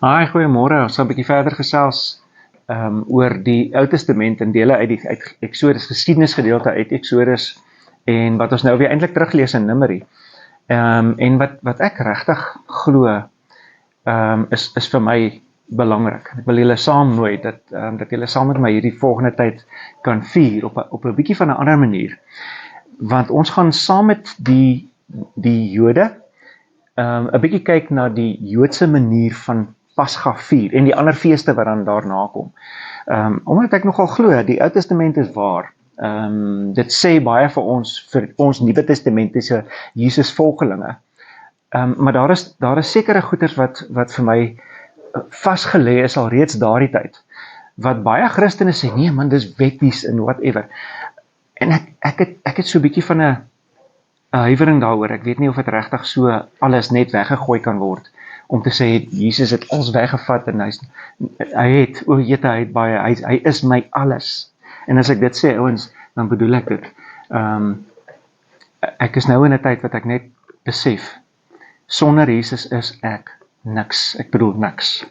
Hi, goeiemôre. Ons gaan 'n bietjie verder gesels oor die Ou Testament en dele uit Eksodus, geskiedenisgedeelte uit Eksodus en wat ons nou weer eintlik teruglees in Numeri. En wat ek regtig glo is vir my belangrik. Ek wil julle saam nooi dat julle saam met my hierdie volgende tyd kan vier op 'n bietjie van 'n ander manier. Want ons gaan saam met die Jode 'n bietjie kyk na die Joodse manier van Pasga vier en die ander feeste wat dan daarna kom. Omdat ek nogal glo, die Ou Testament is waar. Dit sê baie vir ons Nuwe Testamentiese Jesus volgelinge. Maar daar is sekere goeders wat vir my vasgelê is al reeds daardie tyd. Wat baie Christene sê, nee man, dis wetties en whatever. En ek het so 'n bietjie van 'n huiwering daaroor. Ek weet nie of dit regtig so alles net weggegooi kan word om te sê Jesus het ons weggevat en hy het baie, hy is my alles. En as ek dit sê ouens, dan bedoel ek dit. Ek is nou in 'n tyd wat ek net besef, sonder Jesus is ek niks. Ek bedoel niks.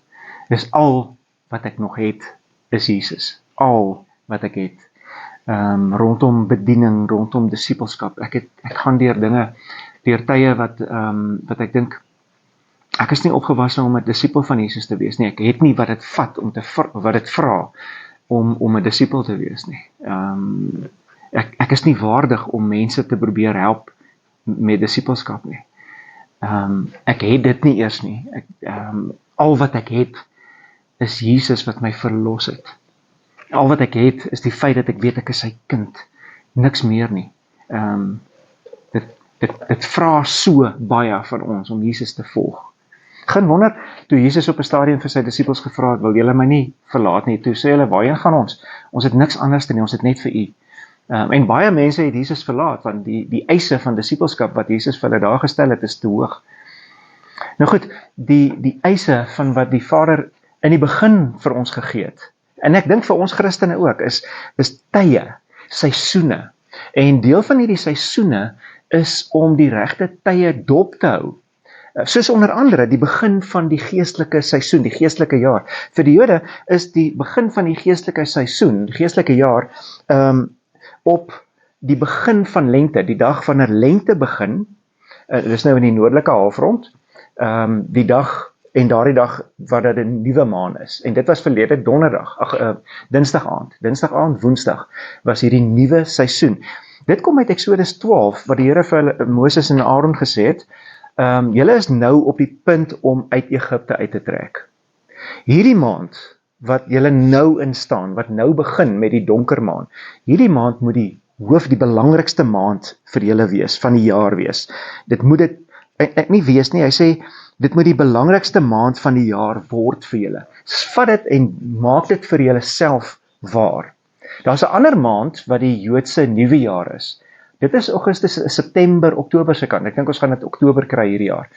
Dis al wat ek nog het is Jesus. Al wat ek het. Rondom bediening, rondom disipelskap. Ek gaan deur dinge, deur tye wat ek dink, ek is nie opgewasse om 'n disipel van Jesus te wees nie. Ek het nie wat dit vat wat dit vra om 'n disipel te wees nie. Ek is nie waardig om mense te probeer help met disipelskap nie. Ek het dit nie eers nie. Al wat ek het is Jesus wat my verlos het. Al wat ek het is die feit dat ek weet ek is sy kind. Niks meer nie. Dit vra so baie van ons om Jesus te volg. Geen wonder, toe Jesus op 'n stadium vir sy disippels gevra het, wil julle my nie verlaat nie, toe sê hulle, waarheen gaan ons? Ons het niks anders te nie, ons het net vir u. En baie mense het Jesus verlaat, want die eise van disipelskap wat Jesus vir hulle daar gestel het, is te hoog. Nou goed, die eise van wat die Vader in die begin vir ons gegee het, en ek dink vir ons Christene ook, is tye, seisoene. En deel van hierdie seisoene is om die regte tye dop te hou. Soos onder andere die begin van die geestelike seisoen, die geestelike jaar. Vir die Jode is die begin van die geestelike seisoen, die geestelike jaar, op die begin van lente, die dag wanneer lente begin, dis nou in die noordelike halfrond, die dag en daardie dag wat dit 'n nuwe maan is. En dit was verlede donderdag, dinsdag aand, woensdag, was hierdie nuwe seisoen. Dit kom uit Eksodus 12, wat die Here vir Moses en Aaron gesê het, julle is nou op die punt om uit Egipte uit te trek. Hierdie maand, wat julle nou in staan, wat nou begin met die donker maan, hierdie maand moet die belangrikste maand vir julle wees, van die jaar wees. Dit moet dit, ek nie wees nie, hy sê, dit moet die belangrikste maand van die jaar word vir julle. Vat dit en maak dit vir julle self waar. Daar's 'n ander maand wat die Joodse nuwe jaar is. Dit is Augustus, September, Oktober se kant. Ek dink ons gaan dit Oktober kry hierdie jaar.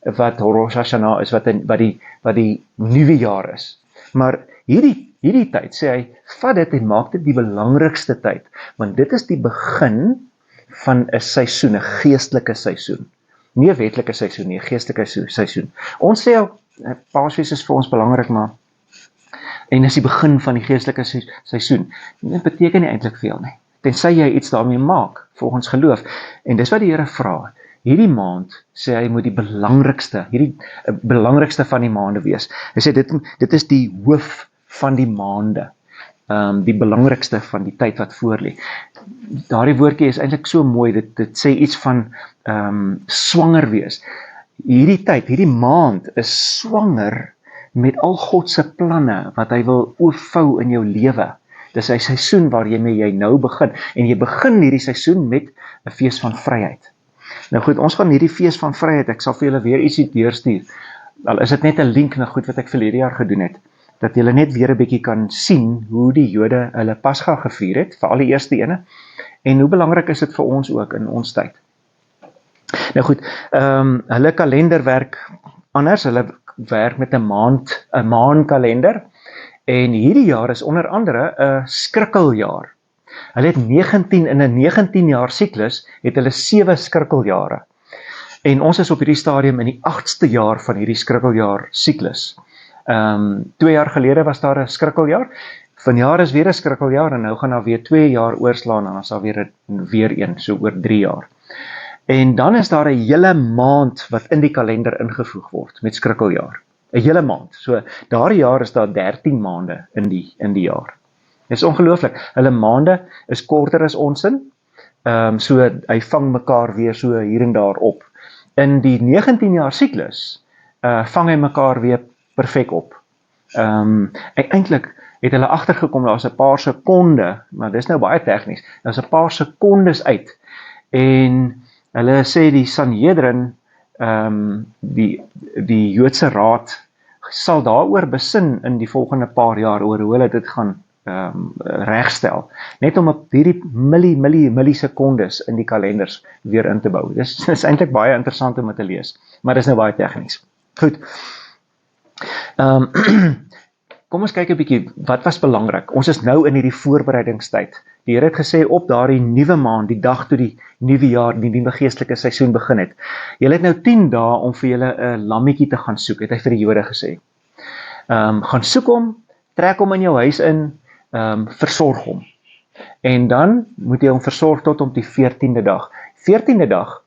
Wat Rosh Hashanah is, wat die nuwe jaar is. Maar hierdie tyd, sê hy, vat dit en maak dit die belangrikste tyd. Want dit is die begin van 'n seisoen, 'n geestelike seisoen. Nie 'n wetlike seisoen nie, 'n geestelike seisoen. Ons sê al, Paasfees is vir ons belangrik, maar en is die begin van die geestelike seisoen. Dit beteken nie eintlik veel nie. Tensy jy iets daarmee maak, volgens geloof. En dis wat die Here vra. Hierdie maand, sê hy, moet die belangrikste van die maande wees. Hy sê, dit is die hoof van die maande. Die belangrikste van die tyd wat voor lê. Daardie woordjie is eintlik so mooi, dit sê iets van swanger wees. Hierdie tyd, hierdie maand is swanger met al God se planne wat hy wil oorvou in jou lewe. Dis 'n seisoen waarmee jy nou begin, en jy begin hierdie seisoen met 'n fees van vryheid. Nou goed, ons gaan hierdie fees van vryheid, ek sal vir julle weer ietsie deurstuur, al is dit net 'n link na goed wat ek verlede jaar gedoen het, dat julle net weer 'n bietjie kan sien hoe die Jode hulle Pasga gevier het, veral die eerste ene, en hoe belangrik is dit vir ons ook in ons tyd. Nou goed, hulle kalender werk anders, hulle werk met 'n maankalender, en hierdie jaar is onder andere 'n skrikkeljaar. Hulle het in 'n 19 jaar siklus, het hulle 7 skrikkeljare. En ons is op hierdie stadium in die 8ste jaar van hierdie skrikkeljaar siklus. 2 jaar gelede was daar 'n skrikkeljaar. Vanjaar is weer 'n skrikkeljaar en nou gaan daar weer 2 jaar oorslaan en dan is daar weer een, so oor 3 jaar. En dan is daar 'n hele maand wat in die kalender ingevoeg word met skrikkeljaar. 'n Hele maand. So daardie jaar is daar 13 maande in die jaar. Dit is ongelooflik. Hulle maande is korter as ons in. So hy vang mekaar weer so hier en daar op. In die 19 jaar siklus vang hy mekaar weer perfek op. Eintlik het hulle agtergekom daar's 'n paar sekonde, maar dis nou baie tegnies. Daar's 'n paar sekondes uit. En hulle sê die Sanhedrin, die Joodse Raad sal daaroor besin in die volgende paar jaar oor hoe hulle dit gaan regstel, net om op hierdie millisekondes in die kalenders weer in te bou. Dis eintlik baie interessant om te lees, maar dis nou baie tegnies. Goed. Kom ons kyk 'n bietjie, wat was belangrik? Ons is nou in hierdie voorbereidingstyd. Die Here het gesê op daardie nuwe maand, die dag toe die nuwe jaar, die nuwe geestelike seisoen begin het. Julle het nou 10 dae om vir julle 'n lammetjie te gaan soek, het hy vir die Jode gesê. Gaan soek hom, trek hom in jou huis in, versorg hom. En dan moet jy hom versorg tot op die 14de dag. 14de dag,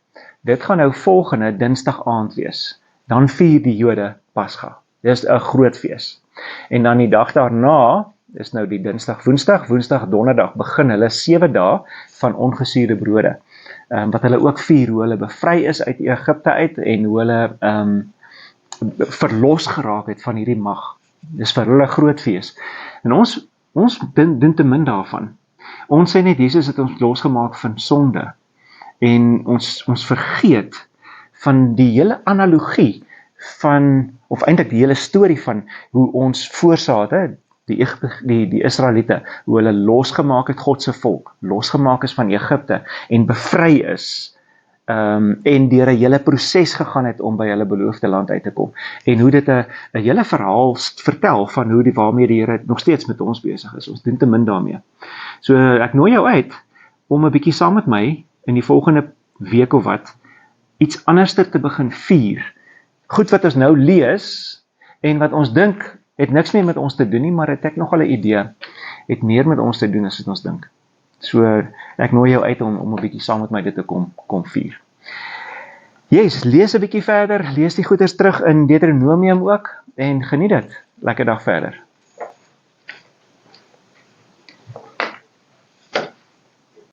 dit gaan nou volgende Dinsdag aand wees. Dan vier die Jode Pasga. Dit is 'n groot fees. En dan die dag daarna, is nou die Dinsdag, Woensdag, Donderdag, begin hulle 7 dae van ongesuurde brode. Wat hulle ook vier, hoe hulle bevry is uit Egipte uit, en hoe hulle verlos geraak het van hierdie mag. Dis vir hulle groot fees. En ons doen te min daarvan. Ons sê net, Jesus het ons losgemaak van sonde. En ons vergeet van die hele analogie of eintlik die hele storie van hoe ons voorsate, die Israeliete, hoe hulle losgemaak het, God se volk, losgemaak is van Egipte en bevry is, en deur 'n hele proses gegaan het om by hulle beloofde land uit te kom. En hoe dit 'n hele verhaal vertel van hoe waarmee die Here nog steeds met ons besig is. Ons doen te min daarmee. So ek nooi jou uit om 'n bietjie saam met my in die volgende week of wat iets anders te begin vier. Goed wat ons nou lees en wat ons dink het niks meer met ons te doen nie, maar het ek nogal 'n idee, het meer met ons te doen as wat ons dink. So ek nooi jou uit om 'n bietjie saam met my dit te kom vier. Yes, lees 'n bietjie verder, lees die goeders terug in Deuteronomium ook en geniet dit. Lekker dag verder.